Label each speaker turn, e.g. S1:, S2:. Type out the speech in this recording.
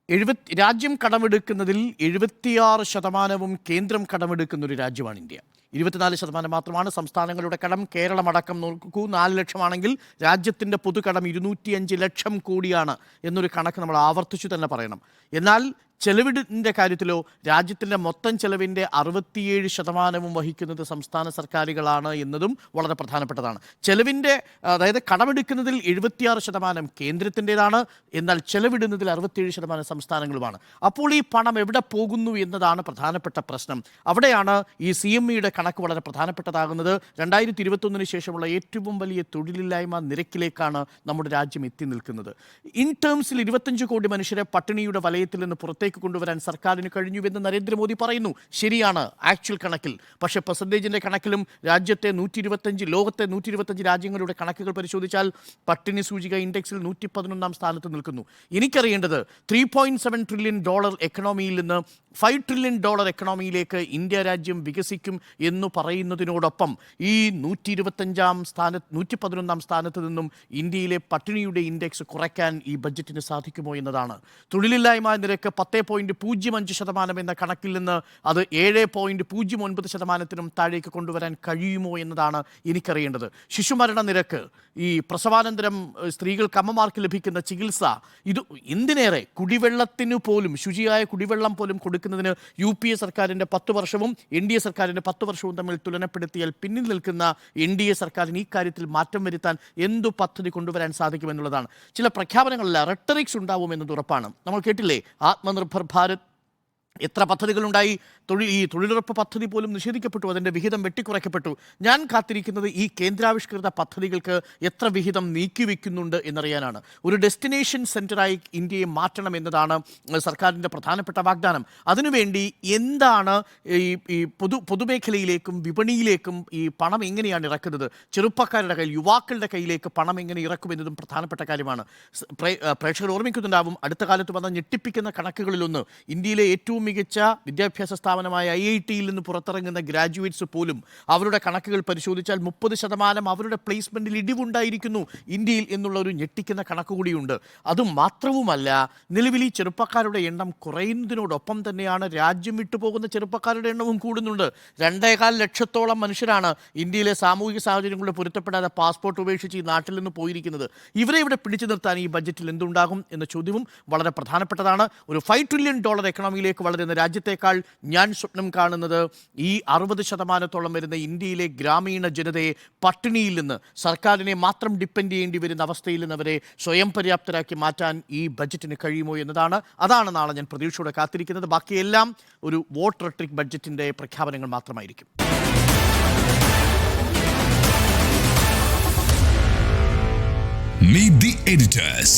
S1: രാജ്യം കടമെടുക്കുന്നതിൽ 76% കേന്ദ്രം കടമെടുക്കുന്ന ഒരു രാജ്യമാണ് ഇന്ത്യ. 24% മാത്രമാണ് സംസ്ഥാനങ്ങളുടെ കടം. കേരളമടക്കം നോക്കൂ, 4 ലക്ഷമാണെങ്കിൽ രാജ്യത്തിൻ്റെ പൊതുകടം 205 ലക്ഷം കോടിയാണ് എന്നൊരു കണക്ക് നമ്മൾ ആവർത്തിച്ചു തന്നെ പറയണം. എന്നാൽ ചെലവിൻ്റെ കാര്യത്തിലോ രാജ്യത്തിൻ്റെ മൊത്തം ചെലവിൻ്റെ 67% വഹിക്കുന്നത് സംസ്ഥാന സർക്കാരുകളാണ് എന്നതും വളരെ പ്രധാനപ്പെട്ടതാണ്. ചെലവിൻ്റെ അതായത് കടമെടുക്കുന്നതിൽ 76% കേന്ദ്രത്തിൻ്റെതാണ്, എന്നാൽ ചെലവിടുന്നതിൽ 67% സംസ്ഥാനങ്ങളുമാണ്. അപ്പോൾ ഈ പണം എവിടെ പോകുന്നു എന്നതാണ് പ്രധാനപ്പെട്ട പ്രശ്നം. അവിടെയാണ് ഈ CMEയുടെ കണക്ക് വളരെ പ്രധാനപ്പെട്ടതാകുന്നത്. 2021 ശേഷമുള്ള ഏറ്റവും വലിയ തൊഴിലില്ലായ്മ നിരക്കിലേക്കാണ് നമ്മുടെ രാജ്യം എത്തി നിൽക്കുന്നത്. ഇൻ ടേംസിൽ 25 കോടി മനുഷ്യരെ പട്ടിണിയുടെ വലയത്തിൽ നിന്ന് പുറത്തേക്ക് കൊണ്ടുവരാൻ സർക്കാരിന് കഴിഞ്ഞുവെന്ന് നരേന്ദ്രമോദി പറയുന്നു. ശരിയാണ് ആക്ച്വൽ കണക്കിൽ. പക്ഷേ പെർസെൻറ്റേജിൻ്റെ കണക്കിലും ലോകത്തെ 125 രാജ്യങ്ങളുടെ കണക്കുകൾ പരിശോധിച്ചാൽ പട്ടിണി സൂചിക ഇൻഡെക്സിൽ 111 സ്ഥാനത്ത് നിൽക്കുന്നു. എനിക്കറിയേണ്ടത് $3.7 ട്രില്യൺ എക്കണോമിയിൽ നിന്ന് $5 ട്രില്യൺ എക്കണോമിയിലേക്ക് ഇന്ത്യ രാജ്യം വികസിക്കും എന്ന് പറയുന്നതിനോടൊപ്പം ഈ 111 സ്ഥാനത്ത് നിന്നും ഇന്ത്യയിലെ പട്ടിണിയുടെ ഇൻഡെക്സ് കുറയ്ക്കാൻ ഈ ബഡ്ജറ്റിന് സാധിക്കുമോ എന്നതാണ്. തൊഴിലില്ലായ്മ നിരക്ക് 10.05% എന്ന കണക്കിൽ നിന്ന് അത് 7.09% താഴേക്ക് കൊണ്ടുവരാൻ കഴിയുമോ എന്നതാണ് എനിക്കറിയേണ്ടത്. ശിശുമരണ നിരക്ക്, ഈ പ്രസവാനന്തരം സ്ത്രീകൾക്ക് അമ്മമാർക്ക് ലഭിക്കുന്ന ചികിത്സ, ഇത് എന്തിനേറെ കുടിവെള്ളത്തിന് പോലും, ശുചിയായ കുടിവെള്ളം പോലും കൊടുക്കുന്നതിന് UPA സർക്കാരിൻ്റെ 10 വർഷവും NDA സർക്കാരിൻ്റെ 10 വർഷവും തമ്മിൽ തുലനപ്പെടുത്തിയാൽ പിന്നിൽ നിൽക്കുന്ന NDA സർക്കാരിന് ഈ കാര്യത്തിൽ മാറ്റം വരുത്താൻ എന്തു പദ്ധതി കൊണ്ടുവരാൻ സാധിക്കുമെന്നുള്ളതാണ്. ചില പ്രഖ്യാപനങ്ങളില്ല, റെട്ടറിക്സ് ഉണ്ടാവുമെന്നത് ഉറപ്പാണ്. നമ്മൾ കേട്ടില്ലേ, ആത്മനിർഭർ ഭാരത്, എത്ര പദ്ധതികളുണ്ടായി. ഈ തൊഴിലുറപ്പ് പദ്ധതി പോലും നിഷേധിക്കപ്പെട്ടു, അതിൻ്റെ വിഹിതം വെട്ടിക്കുറയ്ക്കപ്പെട്ടു. ഞാൻ കാത്തിരിക്കുന്നത് ഈ കേന്ദ്രാവിഷ്കൃത പദ്ധതികൾക്ക് എത്ര വിഹിതം നീക്കിവെക്കുന്നുണ്ട് എന്നറിയാനാണ്. ഒരു ഡെസ്റ്റിനേഷൻ സെൻറ്ററായി ഇന്ത്യയെ മാറ്റണം എന്നതാണ് സർക്കാരിൻ്റെ പ്രധാനപ്പെട്ട വാഗ്ദാനം. അതിനുവേണ്ടി എന്താണ് ഈ പൊതുമേഖലയിലേക്കും വിപണിയിലേക്കും ഈ പണം എങ്ങനെയാണ് ഇറക്കുന്നത്, ചെറുപ്പക്കാരുടെ കയ്യിൽ, യുവാക്കളുടെ കയ്യിലേക്ക് പണം എങ്ങനെ ഇറക്കുമെന്നതും പ്രധാനപ്പെട്ട കാര്യമാണ്. പ്രേക്ഷകർ ഓർമ്മിക്കുന്നുണ്ടാവും, അടുത്ത കാലത്ത് വന്ന ഞെട്ടിപ്പിക്കുന്ന കണക്കുകളിലൊന്ന്, ഇന്ത്യയിലെ ഏറ്റവും മികച്ച വിദ്യാഭ്യാസ സ്ഥാപനമായ IITയിൽ നിന്ന് പുറത്തിറങ്ങുന്ന ഗ്രാജുവേറ്റ്സ് പോലും അവരുടെ കണക്കുകൾ പരിശോധിച്ചാൽ 30% അവരുടെ പ്ലേസ്മെൻറ്റിൽ ഇടിവുണ്ടായിരിക്കുന്നു ഇന്ത്യയിൽ എന്നുള്ള ഒരു ഞെട്ടിക്കുന്ന കണക്ക് കൂടിയുണ്ട്. അതുമാത്രവുമല്ല, നിലവിൽ ഈ ചെറുപ്പക്കാരുടെ എണ്ണം കുറയുന്നതിനോടൊപ്പം തന്നെയാണ് രാജ്യം വിട്ടുപോകുന്ന ചെറുപ്പക്കാരുടെ എണ്ണവും കൂടുന്നുണ്ട്. 2.25 ലക്ഷത്തോളം മനുഷ്യരാണ് ഇന്ത്യയിലെ സാമൂഹിക സാഹചര്യങ്ങളുടെ പൊരുത്തപ്പെടാതെ പാസ്പോർട്ട് ഉപേക്ഷിച്ച് ഈ നാട്ടിൽ നിന്ന് പോയിരിക്കുന്നത്. ഇവരെ ഇവിടെ പിടിച്ചു നിർത്താൻ ഈ ബഡ്ജറ്റിൽ എന്തുണ്ടാകും എന്ന ചോദ്യവും വളരെ പ്രധാനപ്പെട്ടതാണ്. ഒരു $5 ട്രില്യൺ എക്കണോമിയിലേക്ക് വളരുന്ന രാജ്യത്തേക്കാൾ ഞാൻ സ്വപ്നം കാണുന്നത് ഈ 60% വരുന്ന ഇന്ത്യയിലെ ഗ്രാമീണ ജനതയെ പട്ടിണിയിൽ നിന്ന്, സർക്കാരിനെ മാത്രം ഡിപ്പെൻഡ് ചെയ്യേണ്ടി വരുന്ന അവസ്ഥയിൽ നിന്ന് അവരെ സ്വയം പര്യാപ്തരാക്കി മാറ്റാൻ ഈ ബഡ്ജറ്റിന് കഴിയുമോ എന്നതാണ്. അതാണ് നാളെ ഞാൻ പ്രതീക്ഷയോടെ കാത്തിരിക്കുന്നത്. ബാക്കിയെല്ലാം ഒരു വോട്ട് റെട്രിക് ബഡ്ജറ്റിൻ്റെ പ്രഖ്യാപനങ്ങൾ മാത്രമായിരിക്കും.
S2: Meet the editors.